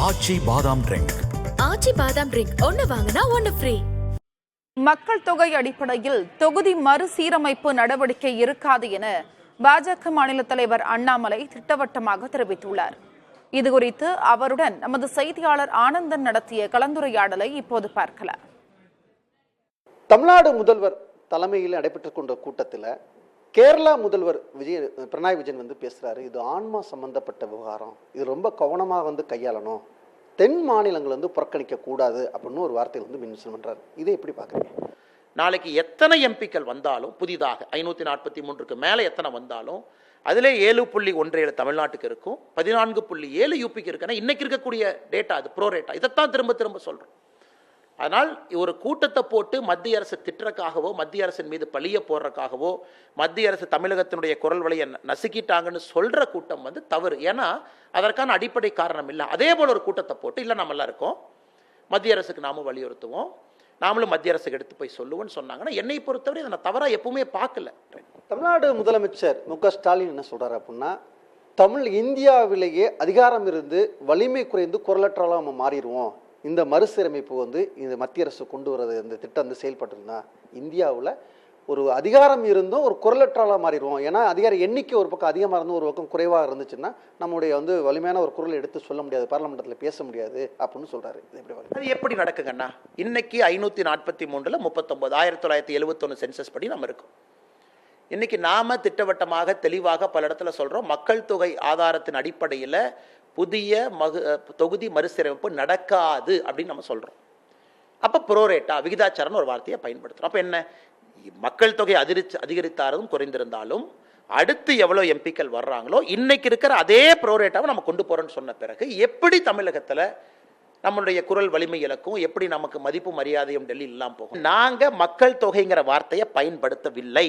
ஆச்சி பாதாம் ட்ரிங்க். ஆச்சி பாதாம் ட்ரிங்க் ஒன்னு வாங்கினா ஒன்னு ஃப்ரீ. மக்கள் தொகை அடிப்படையில் தொகுதி மறுசீரமைப்பு நடவடிக்கை இருக்காது என பாஜக மாநில தலைவர் அண்ணாமலை திட்டவட்டமாக தெரிவித்துள்ளார். இதுகுறித்து அவருடன் நமது செய்தியாளர் ஆனந்தன் நடத்திய கலந்துரையாடலை இப்போது பார்க்கலாம். தமிழ்நாடு முதல்வர் தலைமையில் நடைபெற்றுக் கொண்ட கூட்டத்தில் கேரளா முதல்வர் பினராயி விஜயன் பேசுறாரு. இது ஆன்மா சம்பந்தப்பட்ட விவகாரம், இது ரொம்ப கவனமாக கையாளணும், தென் மாநிலங்கள் புறக்கணிக்க கூடாது அப்படின்னு ஒரு வார்த்தையில் மென்ஷன் பண்றாரு. இதை எப்படி பாக்குறீங்க? நாளைக்கு எத்தனை எம்பிக்கள் வந்தாலும், புதிதாக 543க்கு மேலே எத்தனை வந்தாலும், அதிலே 7.17 தமிழ்நாட்டுக்கு இருக்கும், 14.7 யூபிக்கு இருக்குன்னா இன்னைக்கு இருக்கக்கூடிய டேட்டா அது ப்ரோ ரேட்டா. இதைத்தான் திரும்ப திரும்ப சொல்றோம். அதனால் ஒரு கூட்டத்தை போட்டு மத்திய அரசு திட்டுறக்காகவோ, மத்திய அரசின் மீது பழிய போடுறக்காகவோ, மத்திய அரசு தமிழகத்தினுடைய குரல் வழியை நசுக்கிட்டாங்கன்னு சொல்ற கூட்டம் தவறு. ஏன்னா அதற்கான அடிப்படை காரணம் இல்லை. அதே போல ஒரு கூட்டத்தை போட்டு இல்லை நம்ம எல்லாம் இருக்கோம், மத்திய அரசுக்கு நாமும் வலியுறுத்துவோம், நாமளும் மத்திய அரசுக்கு எடுத்து போய் சொல்லுவோம்னு சொன்னாங்கன்னா என்னை பொறுத்தவரை அதை நான் தவறா எப்பவுமே பார்க்கல. தமிழ்நாடு முதலமைச்சர் மு.க. ஸ்டாலின் என்ன சொல்றாரு அப்படின்னா, இந்தியாவிலேயே அதிகாரம் இருந்து வலிமை குறைந்து குரலற்றாலும் நம்ம மாறிடுவோம், இந்த மறுசீரமைப்பு இந்த மத்திய அரசு கொண்டு வரது, இந்த திட்டம் செயல்பட்டுருந்தா இந்தியாவில் ஒரு அதிகாரம் இருந்தும் ஒரு குரலற்றாலாக மாறிடுவோம். ஏன்னா அதிகார எண்ணிக்கை ஒரு பக்கம் அதிகமாக இருந்தும் ஒரு பக்கம் குறைவாக இருந்துச்சுன்னா நம்முடைய வலிமையான ஒரு குரல் எடுத்து சொல்ல முடியாது, பார்லிமெண்ட்டில் பேச முடியாது அப்படின்னு சொல்றாரு. அது எப்படி நடக்குங்கன்னா, இன்னைக்கு 543ல் 39 1971 சென்சஸ் படி நம்ம இருக்கோம். இன்னைக்கு நாம திட்டவட்டமாக தெளிவாக பல இடத்துல சொல்றோம், மக்கள் தொகை ஆதாரத்தின் அடிப்படையில் புதிய தொகுதி மறுசீரமைப்பு நடக்காது அப்படின்னு நம்ம சொல்றோம். அப்ப ப்ரோரேட்டா விகிதாச்சாரம்னு ஒரு வார்த்தையை பயன்படுத்துறோம். அப்ப என்ன, மக்கள் தொகை அதிகரித்தாலும் குறைந்திருந்தாலும் அடுத்து எவ்வளவு எம்பிக்கள் வர்றாங்களோ இன்னைக்கு இருக்கிற அதே ப்ரோரேட்டாவை நம்ம கொண்டு போறோம்னு சொன்ன பிறகு எப்படி தமிழகத்துல நம்மளுடைய குரல் வலிமை இலக்கும், எப்படி நமக்கு மதிப்பு மரியாதையும் டெல்லி இல்லாம போகும்? நாங்க மக்கள் தொகைங்கிற வார்த்தையை பயன்படுத்தவில்லை.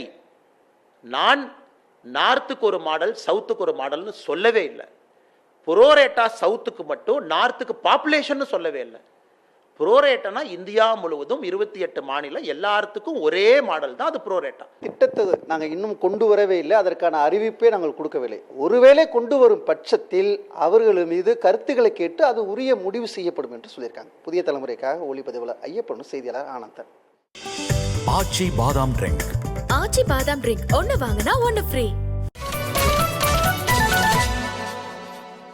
நான் நார்த்துக்கு ஒரு மாடல், சவுத்துக்கு ஒரு மாடல்னு சொல்லவே இல்லை. புரோரேட்டா சவுத்துக்கு மட்டும், நார்த்துக்கு பாப்புலேஷன் சொல்லவே இல்லை. புரோரேட்டனா இந்தியா முழுவதும் 28 மாநிலம் எல்லாத்துக்கும் ஒரே மாடல் தான், அது புரோரேட்டா. திட்டத்தை நாங்கள் இன்னும் கொண்டு வரவே இல்லை, அதற்கான அறிவிப்பே நாங்கள் கொடுக்கவில்லை. ஒருவேளை கொண்டு வரும் பட்சத்தில் அவர்கள் மீது கருத்துக்களை கேட்டு அது உரிய முடிவு செய்யப்படும் என்று சொல்லியிருக்காங்க. புதிய தலைமுறைக்காக ஒளிப்பதிவாளர் ஐயப்பன், செய்தியாளர் ஆனந்தன். ஆச்சி பாதாம் ட்ரிங்க். ஆச்சி பாதாம் ட்ரிங்க் ஒன்னு வாங்கினா ஒன்னு ஃப்ரீ.